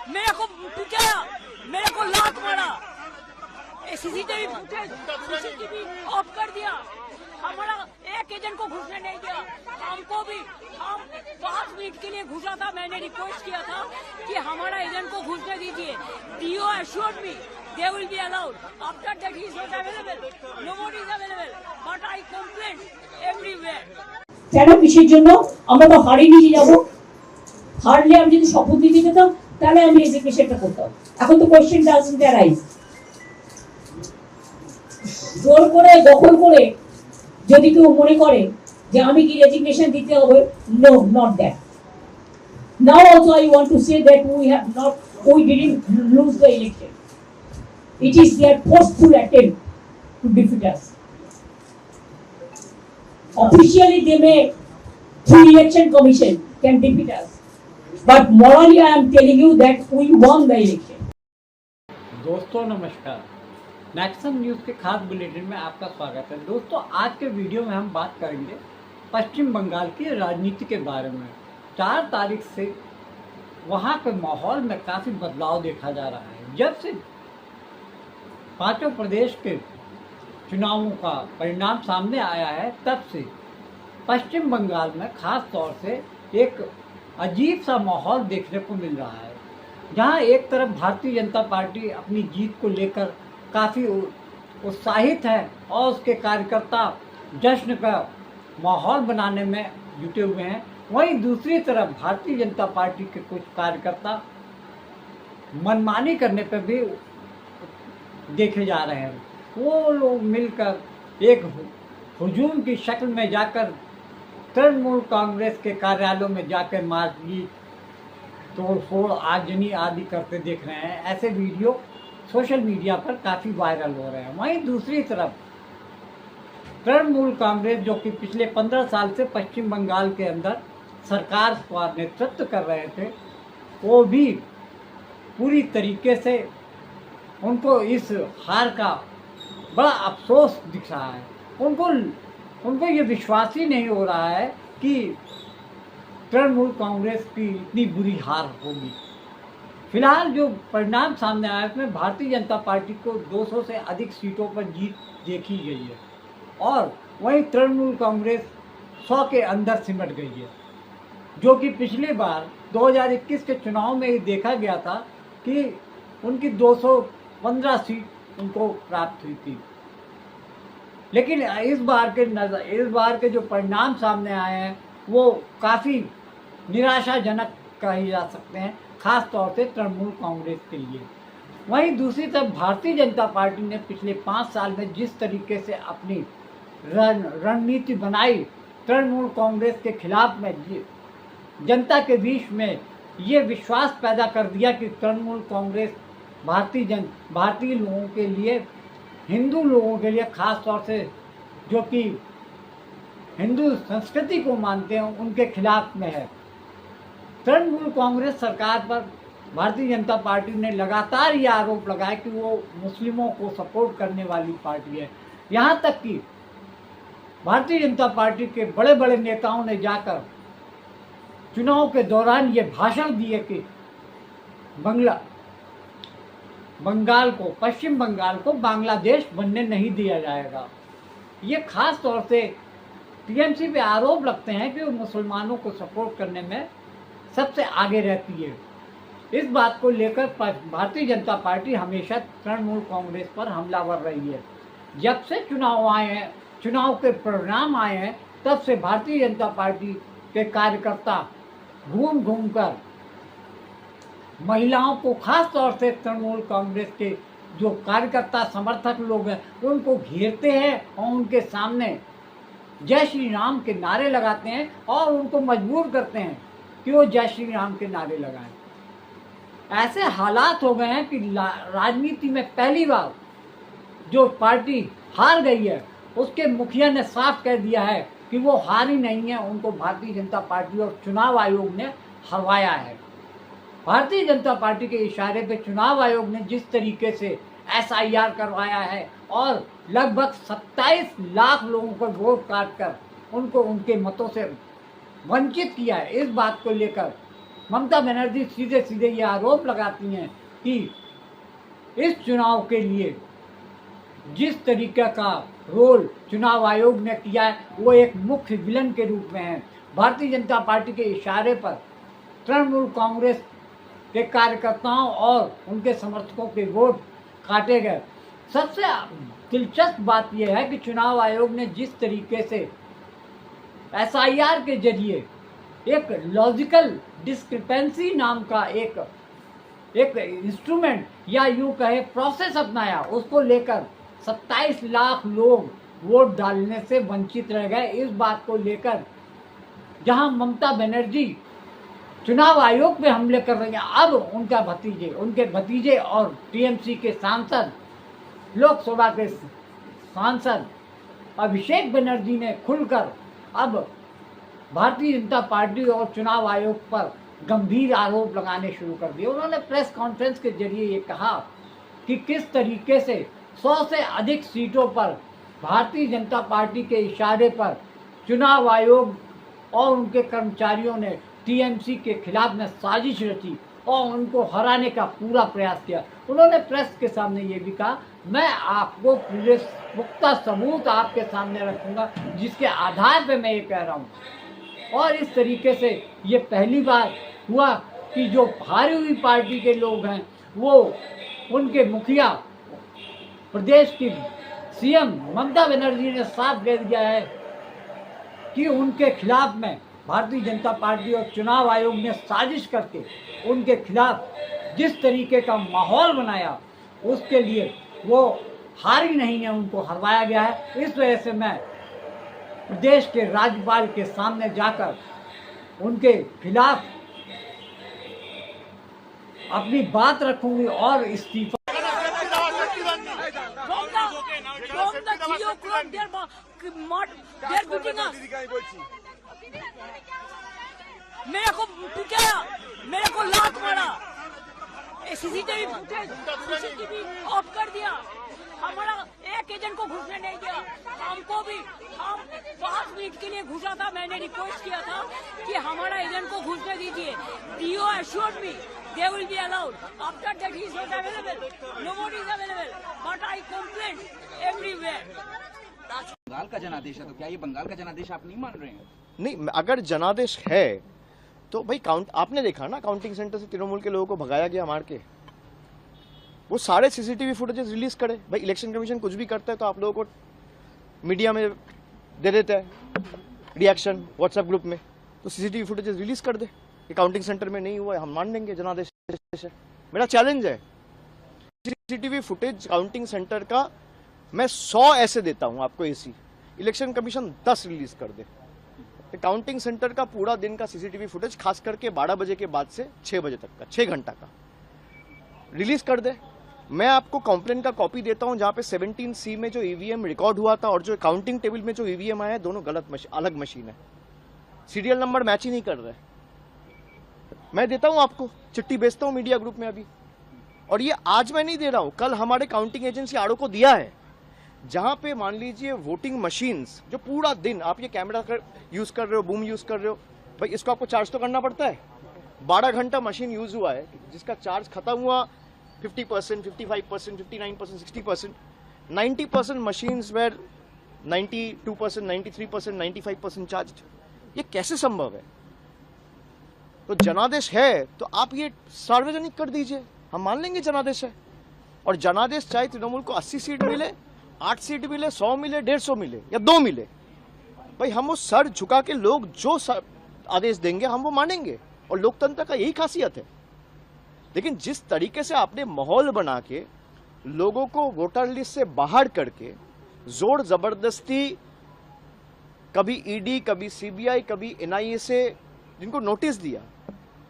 मेरे को पिटाया, मेरे को लात मारा, सीसीटीवी ऑफ कर दिया, हमारा एक एजेंट को घुसने नहीं दिया, हमको भी। हम 5 मिनट के लिए घुसा था, मैंने रिक्वेस्ट किया था कि हमारा एजेंट को घुसने दीजिए। They assured me they will be allowed. After that he is not available, nobody is available, but I complained everywhere. কেন কিসের জন্য আমরা তো হারিয়ে নিয়ে যাব? হারলে আমি যদি শপথ দিতে যেতাম তাহলে আমি রেজিগনেশনটা করতাম। এখন তো কোশ্চেন ডাজন্ট অ্যারাইজ। জোর করে দখল করে যদি কেউ মনে করে যে আমি কি রেজিগনেশন দিতে হবে, no, not that. Now also I want to say that we didn't lose the election. It is their forceful attempt to defeat us. Officially they may, through election commission, can defeat us. But morally I am telling you that we won the election. दोस्तों नमस्कार, Nexon news के खास bulletin में आपका स्वागत है। दोस्तों आज के वीडियो में हम बात करेंगे पश्चिम बंगाल की राजनीति के बारे में। 4 तारीख से वहाँ के माहौल में काफ़ी बदलाव देखा जा रहा है। जब से 5 प्रदेश के चुनावों का परिणाम सामने आया है, तब से पश्चिम बंगाल में खास तौर से एक अजीब सा माहौल देखने को मिल रहा है, जहां एक तरफ भारतीय जनता पार्टी अपनी जीत को लेकर काफ़ी उत्साहित है और उसके कार्यकर्ता जश्न का माहौल बनाने में जुटे हुए हैं, वहीं दूसरी तरफ भारतीय जनता पार्टी के कुछ कार्यकर्ता मनमानी करने पर भी देखे जा रहे हैं। वो लोग मिलकर एक हुजूम की शक्ल में जाकर तृणमूल कांग्रेस के कार्यालयों में जाकर मारपीट, तोड़फोड़, आगजनी आदि करते देख रहे हैं। ऐसे वीडियो सोशल मीडिया पर काफ़ी वायरल हो रहे हैं। वहीं दूसरी तरफ तृणमूल कांग्रेस, जो कि पिछले 15 साल से पश्चिम बंगाल के अंदर सरकार का नेतृत्व कर रहे थे, वो भी पूरी तरीके से उनको इस हार का बड़ा अफसोस दिख रहा है। उनको ये विश्वास ही नहीं हो रहा है कि तृणमूल कांग्रेस की इतनी बुरी हार होगी। फिलहाल जो परिणाम सामने आया उसमें भारतीय जनता पार्टी को 200 से अधिक सीटों पर जीत देखी गई है और वहीं तृणमूल कांग्रेस 100 के अंदर सिमट गई है, जो कि पिछली बार 2021 के चुनाव में ही देखा गया था कि उनकी 215 सीट उनको प्राप्त हुई थी। लेकिन इस बार के जो परिणाम सामने आए हैं वो काफ़ी निराशाजनक कहे जा सकते हैं, खास तौर से तृणमूल कांग्रेस के लिए। वहीं दूसरी तरफ भारतीय जनता पार्टी ने पिछले 5 साल में जिस तरीके से अपनी रणनीति बनाई तृणमूल कांग्रेस के खिलाफ में, जनता के बीच में ये विश्वास पैदा कर दिया कि तृणमूल कांग्रेस भारतीय लोगों के लिए, हिंदू लोगों के लिए, खास तौर से जो कि हिंदू संस्कृति को मानते हैं, उनके खिलाफ में है। तृणमूल कांग्रेस सरकार पर भारतीय जनता पार्टी ने लगातार ये आरोप लगाया कि वो मुस्लिमों को सपोर्ट करने वाली पार्टी है। यहाँ तक कि भारतीय जनता पार्टी के बड़े बड़े नेताओं ने जाकर चुनाव के दौरान ये भाषण दिए कि पश्चिम बंगाल को बांग्लादेश बनने नहीं दिया जाएगा। ये खास तौर से टीएमसी पे आरोप लगते हैं कि वो मुसलमानों को सपोर्ट करने में सबसे आगे रहती है। इस बात को लेकर भारतीय जनता पार्टी हमेशा तृणमूल कांग्रेस पर हमलावर रही है। जब से चुनाव के परिणाम आए हैं, तब से भारतीय जनता पार्टी के कार्यकर्ता घूम कर महिलाओं को, खास तौर से तृणमूल कांग्रेस के जो कार्यकर्ता समर्थक लोग हैं, उनको घेरते हैं और उनके सामने जय श्री राम के नारे लगाते हैं और उनको मजबूर करते हैं कि वो जय श्री राम के नारे लगाएं। ऐसे हालात हो गए हैं कि राजनीति में पहली बार जो पार्टी हार गई है, उसके मुखिया ने साफ कह दिया है कि वो हारी नहीं है, उनको भारतीय जनता पार्टी और चुनाव आयोग ने हरवाया है। भारतीय जनता पार्टी के इशारे पे चुनाव आयोग ने जिस तरीके से SIR करवाया है और लगभग 27 लाख लोगों को वोट काट कर उनको उनके मतों से वंचित किया है। इस बात को लेकर ममता बनर्जी सीधे सीधे ये आरोप लगाती हैं कि इस चुनाव के लिए जिस तरीके का रोल चुनाव आयोग ने किया है वो एक मुख्य विलन के रूप में है। भारतीय जनता पार्टी के इशारे पर तृणमूल कांग्रेस के कार्यकर्ताओं और उनके समर्थकों के वोट काटे गए। सबसे दिलचस्प बात यह है कि चुनाव आयोग ने जिस तरीके से SIR के जरिए एक लॉजिकल डिस्क्रिपेंसी नाम का एक इंस्ट्रूमेंट या यूं कहे प्रोसेस अपनाया, उसको लेकर 27 लाख लोग वोट डालने से वंचित रह गए। इस बात को लेकर जहां ममता बनर्जी चुनाव आयोग पे हमले कर रही हैं, अब उनके भतीजे और TMC के सांसद, लोकसभा के सांसद अभिषेक बनर्जी ने खुलकर अब भारतीय जनता पार्टी और चुनाव आयोग पर गंभीर आरोप लगाने शुरू कर दिए। उन्होंने प्रेस कॉन्फ्रेंस के जरिए ये कहा कि किस तरीके से 100 से अधिक सीटों पर भारतीय जनता पार्टी के इशारे पर चुनाव आयोग और उनके कर्मचारियों ने TMC के खिलाफ में साजिश रची और उनको हराने का पूरा प्रयास किया। उन्होंने प्रेस के सामने ये भी कहा, मैं आपको पूरे पुख्ता सबूत आपके सामने रखूंगा जिसके आधार पे मैं ये कह रहा हूँ। और इस तरीके से ये पहली बार हुआ कि जो हारी हुई पार्टी के लोग हैं वो उनके मुखिया प्रदेश की CM ममता बनर्जी ने साफ कह दिया है कि उनके खिलाफ में भारतीय जनता पार्टी और चुनाव आयोग ने साजिश करके उनके खिलाफ जिस तरीके का माहौल बनाया उसके लिए वो हारी नहीं है, उनको हरवाया गया है। इस वजह से मैं प्रदेश के राज्यपाल के सामने जाकर उनके खिलाफ अपनी बात रखूंगी और इस्तीफा मेरे को पिटाया, मेरे को लात मारा, CCTV ऑफ कर दिया, हमारा एक एजेंट को घुसने नहीं दिया। हमको भी हम 5 मिनट के लिए घुसा था, मैंने रिक्वेस्ट किया था कि हमारा एजेंट को घुसने दीजिए। DO assured me they will be allowed. After that he is not available, nobody is available, but I complained everywhere. Bengal का जनादेश है तो क्या ये बंगाल का जनादेश आप नहीं मान रहे हैं? नहीं, अगर जनादेश है तो भाई आपने देखा ना काउंटिंग सेंटर से तृणमूल के लोगों को भगाया गया मार के। वो सारे CCTV फुटेजेस रिलीज करे। भाई इलेक्शन कमीशन कुछ भी करता है तो आप लोगों को मीडिया में दे देता है रिएक्शन व्हाट्सएप ग्रुप में, तो CCTV फुटेजेस रिलीज कर दे कि काउंटिंग सेंटर में नहीं हुआ है, हम मान लेंगे जनादेश है। मेरा चैलेंज है CCTV फुटेज काउंटिंग सेंटर का मैं 100 ऐसे देता हूं आपको AC, इलेक्शन कमीशन 10 रिलीज कर दे। काउंटिंग सेंटर का पूरा दिन का CCTV फुटेज खास करके 12 बजे के बाद से 6 बजे तक का 6 घंटा का रिलीज कर दे। मैं आपको कंप्लेंट का कॉपी देता हूं जहां पे 17C में जो EVM रिकॉर्ड हुआ था और जो काउंटिंग टेबल में जो EVM आया है दोनों अलग मशीन है, सीरियल नंबर मैच ही नहीं कर रहे। मैं देता हूं आपको, चिट्ठी भेजता हूं मीडिया ग्रुप में अभी। और ये आज मैं नहीं दे रहा हूं, कल हमारे काउंटिंग एजेंसी आरओ को दिया है, जहां पे मान लीजिए वोटिंग मशीन्स जो पूरा दिन आप ये कैमरा यूज कर रहे हो, बूम यूज कर रहे हो, भाई इसको आपको चार्ज तो करना पड़ता है। 12 घंटा मशीन यूज हुआ है जिसका चार्ज खत्म हुआ 50%, 55%, 59%, 60%, 90% मशीन्स वेर 92%, 93%, 95% चार्ज। ये कैसे संभव है? तो जनादेश है तो आप ये सार्वजनिक कर दीजिए, हम मान लेंगे जनादेश है। और जनादेश चाहे तृणमूल को 80 सीट मिले, 8 सीट मिले, 100 मिले, 150 मिले या 2 मिले, भाई हम वो सर झुका के लोग जो आदेश देंगे हम वो मानेंगे। और लोकतंत्र का यही खासियत है। लेकिन जिस तरीके से आपने माहौल बना के लोगों को वोटर लिस्ट से बाहर करके जोर जबरदस्ती कभी ईडी, कभी सीबीआई, कभी एनआईए से जिनको नोटिस दिया,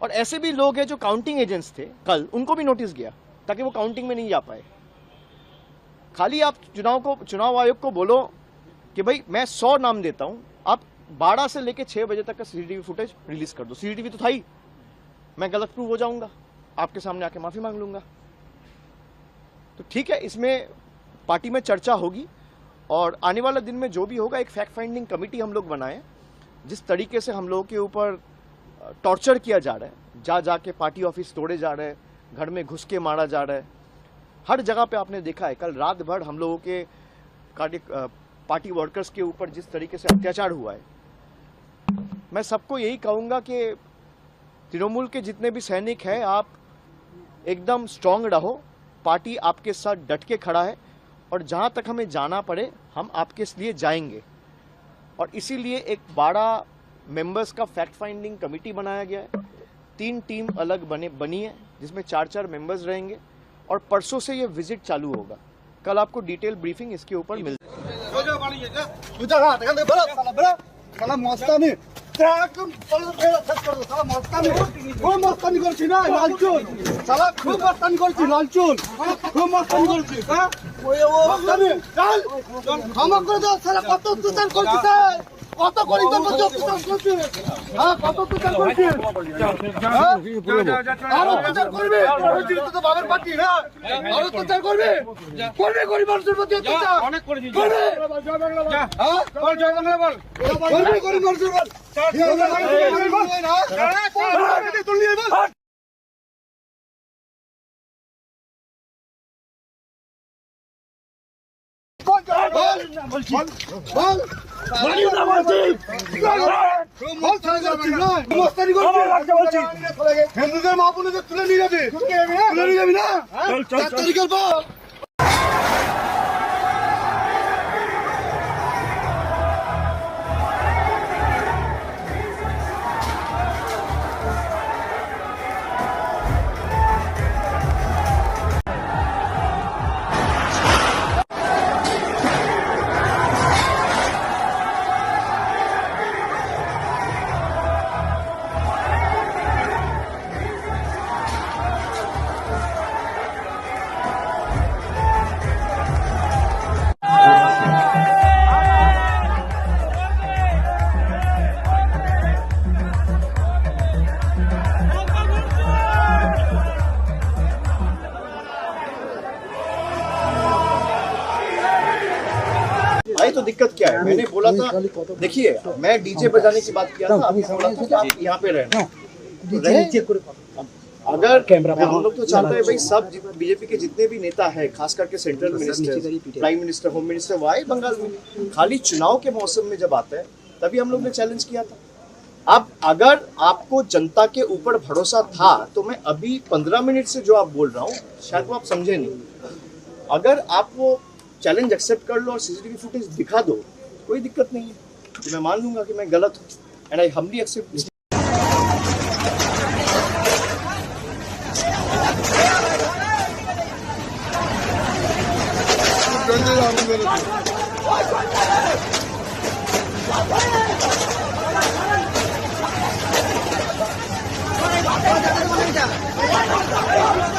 और ऐसे भी लोग हैं जो काउंटिंग एजेंट्स थे कल, उनको भी नोटिस गया ताकि वो काउंटिंग में नहीं जा पाए। खाली आप चुनाव आयोग को बोलो कि भाई मैं 100 नाम देता हूं, आप 12 से लेके 6 बजे तक का CCTV फुटेज रिलीज कर दो। CCTV तो था ही, मैं गलत प्रूव हो जाऊंगा, आपके सामने आके माफी मांग लूंगा। तो ठीक है, इसमें पार्टी में चर्चा होगी और आने वाला दिन में जो भी होगा एक फैक्ट फाइंडिंग कमेटी हम लोग बनाएं। जिस तरीके से हम लोगों के ऊपर टॉर्चर किया जा रहा है, जा जाके पार्टी ऑफिस तोड़े जा रहे हैं, घर में घुस के मारा जा रहा है, हर जगह पे आपने देखा है। कल रात भर हम लोगों के पार्टी वर्कर्स के ऊपर जिस तरीके से अत्याचार हुआ है, मैं सबको यही कहूंगा कि तृणमूल के जितने भी सैनिक हैं, आप एकदम स्ट्रांग रहो। पार्टी आपके साथ डट के खड़ा है और जहां तक हमें जाना पड़े हम आपके लिए जाएंगे। और इसीलिए एक 12 मेंबर्स का फैक्ट फाइंडिंग कमेटी बनाया गया है। 3 टीम अलग बनी है जिसमें 4-4 मेंबर्स रहेंगे और परसों से ये विजिट चालू होगा। कल आपको डिटेल ब्रीफिंग इसके ऊपर मिल साला मस्तानी একদম সালা মস্তানি খুব মস্তানি করছি না লালচুল সালা খুব মস্তানি করছি লালচুল খুব মস্তানি করছি হ্যাঁ মস্তানি চল ক্ষমা করে দাও সালা কত অত্যাচার করছি স্যার কত করি তো অত্যাচার করছি হ্যাঁ কত অত্যাচার করছি আর অত্যাচার করবে তো বাবার পার্টি না আর অত্যাচার করবে করবে গরিব মানুষের প্রতি অত্যাচার অনেক করে দিয়েছে করবে হ্যাঁ বল জয় বাংলা বল করবে গরিব মানুষের বল হিন্দুদের মা বোনদের তুলে নিয়ে যাবে না 4 তারিখের পর भाई तो दिक्कत क्या है? मैंने बोला था, देखिए मैं डीजे बजाने की बात किया था, आपने बोला था कि आप यहाँ पे रहना अगर हम लोग तो चाहते हैं भाई सब बीजेपी के जितने भी नेता है, खास करके central minister, prime minister, home minister, वो आए बंगाल में। खाली चुनाव के मौसम में जब आता है तभी हम लोग ने चैलेंज किया था। अब अगर आपको जनता के ऊपर भरोसा था तो मैं अभी 15 मिनट से जो आप बोल रहा हूँ शायद वो आप समझे नहीं। अगर आप वो चैलेंज एक्सेप्ट कर लो और सीसीटीवी फुटेज दिखा दो, कोई दिक्कत नहीं है, तो मैं मान लूंगा कि मैं गलत हूँ and I humbly accept. Come on,